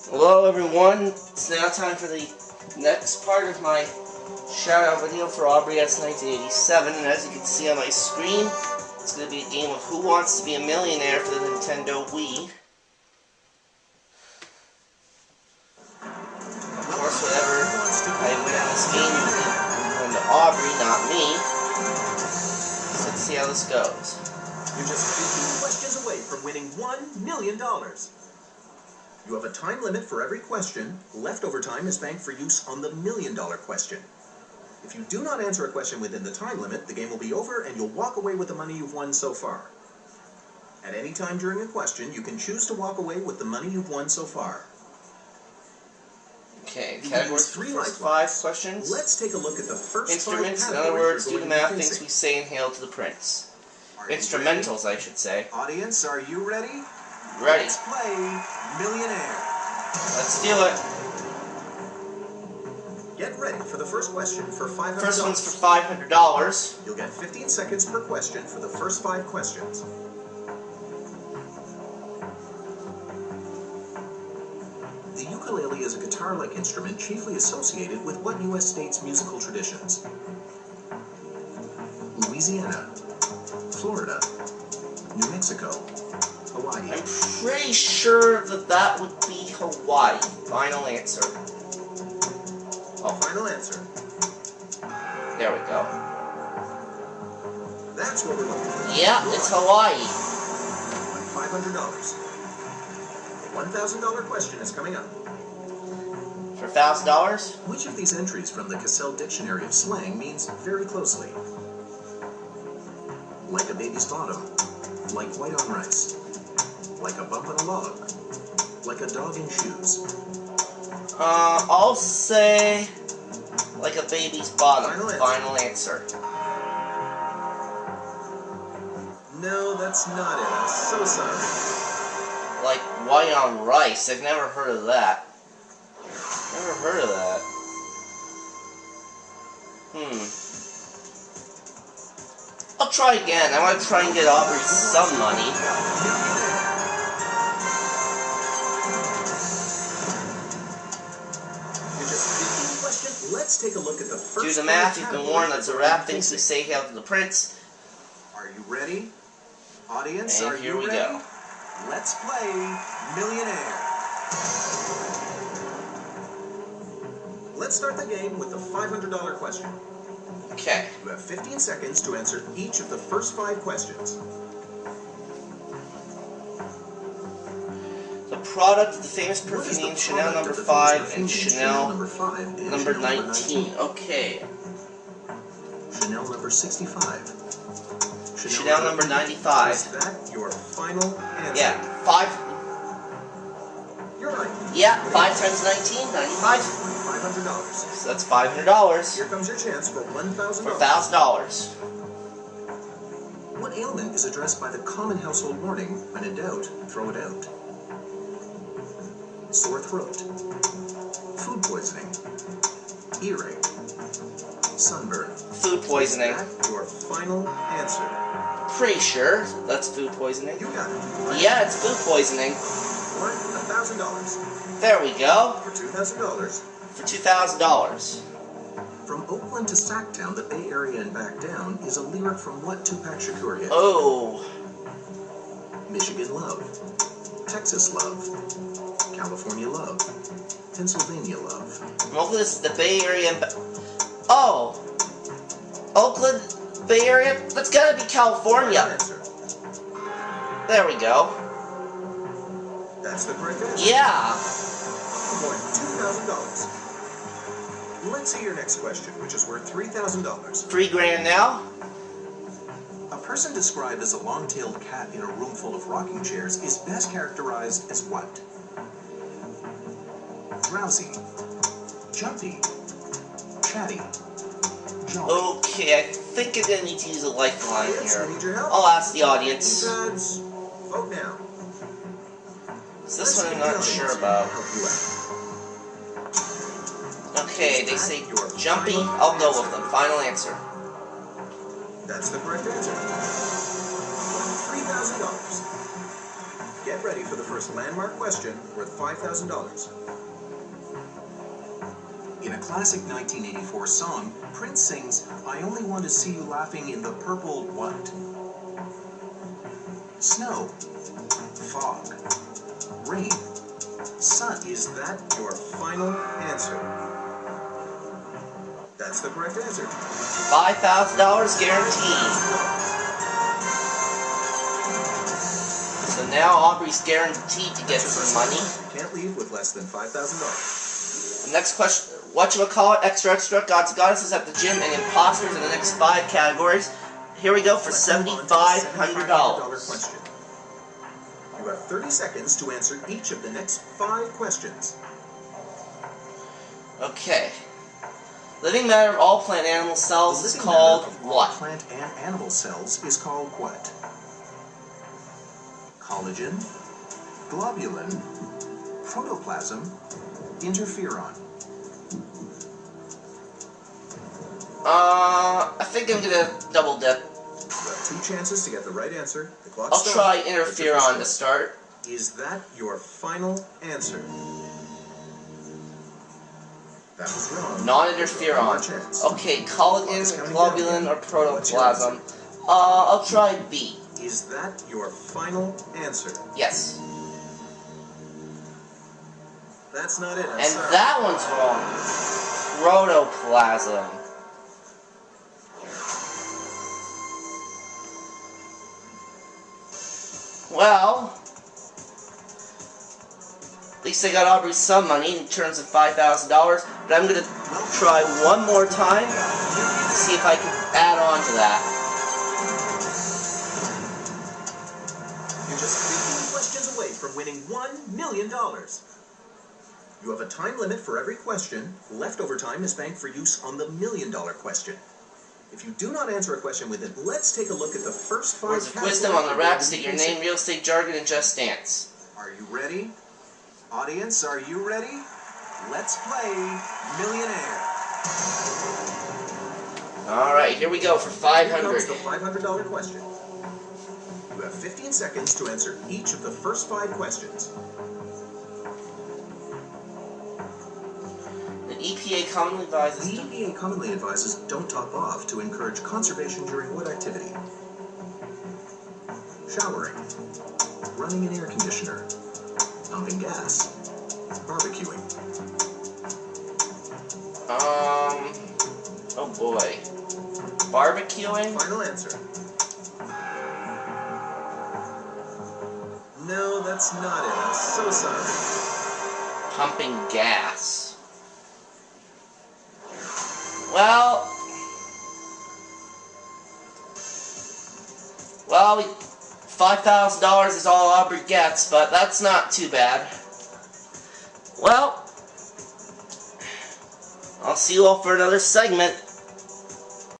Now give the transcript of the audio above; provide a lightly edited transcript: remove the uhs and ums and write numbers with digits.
Hello everyone, it's now time for the next part of my shout-out video for AubreyS1987, and as you can see on my screen, it's going to be a game of Who Wants to Be a Millionaire for the Nintendo Wii. Of course, whatever I win in this game will be to Aubrey, not me. So let's see how this goes. You're just 15 questions away from winning $1 million. You have a time limit for every question. Leftover time is banked for use on the $1 million question. If you do not answer a question within the time limit, the game will be over and you'll walk away with the money you've won so far. At any time during a question, you can choose to walk away with the money you've won so far. Okay, categories for the first 5 questions. Let's take a look at the first Instruments, in other words, do the math, things we say, and hail to the prince. Instrumentals, I should say. Audience, are you ready? Ready. Let's play Millionaire. Let's do it. Get ready for the first question for $500. First one's for $500. You'll get 15 seconds per question for the first 5 questions. The ukulele is a guitar-like instrument chiefly associated with what U.S. states' musical traditions? Louisiana, Florida, New Mexico, Hawaii. I'm pretty sure that would be Hawaii. Final answer. Oh, final answer. There we go. That's what we're looking for. Yeah, it's Hawaii. $500. The $1,000 question is coming up. For $1,000? Which of these entries from the Cassell Dictionary of Slang means very closely? Like a baby's bottom. Like white on rice. Like a bump on a log. Like a dog in shoes. I'll say like a baby's bottom. Final answer. No, that's not it. I'm so sorry. Like white on rice. I've never heard of that. Never heard of that. I'll try again. I want to try and get Aubrey some money. Let's take a look at the first. Do the math, you've been warned. That's a wrap. Things we say, hail to the prince. Are you ready? Audience, and are here you we ready? go. Let's play Millionaire. Let's start the game with the $500 question. Okay. You have 15 seconds to answer each of the first 5 questions. The product of the famous perfume name Chanel No. 5 and Chanel No. 19. Okay. Chanel No. 65. Chanel No. 95. Is that your final answer? Yeah, 5. You're right. Yeah, 5 times 19, 95. $500. So that's $500. Here comes your chance for $1,000. For $1,000. What ailment is addressed by the common household warning, when in doubt, throw it out? Sore throat, food poisoning, earache, sunburn. Food poisoning. Is that your final answer? Pretty sure that's food poisoning. You got it. Yeah, it's food poisoning. For $1,000. There we go. For $2,000. For $2,000. From Oakland to Sacktown, the Bay Area and back down, is a lyric from what Tupac Shakur hit? Oh. Michigan Love, Texas Love, California Love, Pennsylvania Love. Oakland is the Bay Area and oh. Oakland, Bay Area? That's gotta be California. There we go. That's the correct answer. Yeah. For $2,000. Let's see your next question, which is worth $3,000. $3,000 now? A person described as a long-tailed cat in a room full of rocking chairs is best characterized as what? Drowsy, jumpy, chatty, jolly. Okay, I think I'm gonna need to use a lifeline here. I need your help. I'll ask the audience. Dads, vote now. So this one I'm not sure about. Okay, they say jumpy. I'll go with them. Final answer. That's the correct answer. $3,000. Get ready for the first landmark question worth $5,000. In a classic 1984 song, Prince sings, "I only want to see you laughing in the purple what? Snow, fog, rain, sun." Is that your final answer? That's the correct answer. $5,000 guaranteed. So now Aubrey's guaranteed to get some money. You can't leave with less than $5,000. The next question, whatchamacallit, extra, gods and goddesses at the gym, and imposters in the next 5 categories. Here we go for $7,500. Question. You have 30 seconds to answer each of the next 5 questions. Okay. Living matter of all plant and animal cells is called what? Plant and animal cells is called what? Collagen, globulin, protoplasm, interferon. I think I'm gonna double dip. You have 2 chances to get the right answer. The clock I'll stops. try interferon to start. Is that your final answer? That was wrong. Non-interferon. Okay, collagen, globulin, or protoplasm. I'll try B. Is that your final answer? Yes. That's not it. And that one's wrong. Protoplasm. Well, at least I got Aubrey some money in terms of $5,000, but I'm going to try one more time to see if I can add on to that. You're just 15 questions away from winning $1 million. You have a time limit for every question. Leftover time is banked for use on the $1 million question. If you do not answer a question within, let's take a look at the first 5 Words of wisdom on the rack, state your name, real estate jargon, and just dance. Are you ready? Audience, are you ready? Let's play Millionaire. Alright, here we go for $500. Here comes the $500 question. You have 15 seconds to answer each of the first 5 questions. The EPA commonly advises... The EPA commonly advises don't top off to encourage conservation during what activity? Showering, running an air conditioner, pumping gas, barbecuing. Oh boy. Barbecuing? Final answer. No, that's not it. I'm so sorry. Pumping gas. Well, $5,000 is all Aubrey gets, but that's not too bad. Well, I'll see you all for another segment.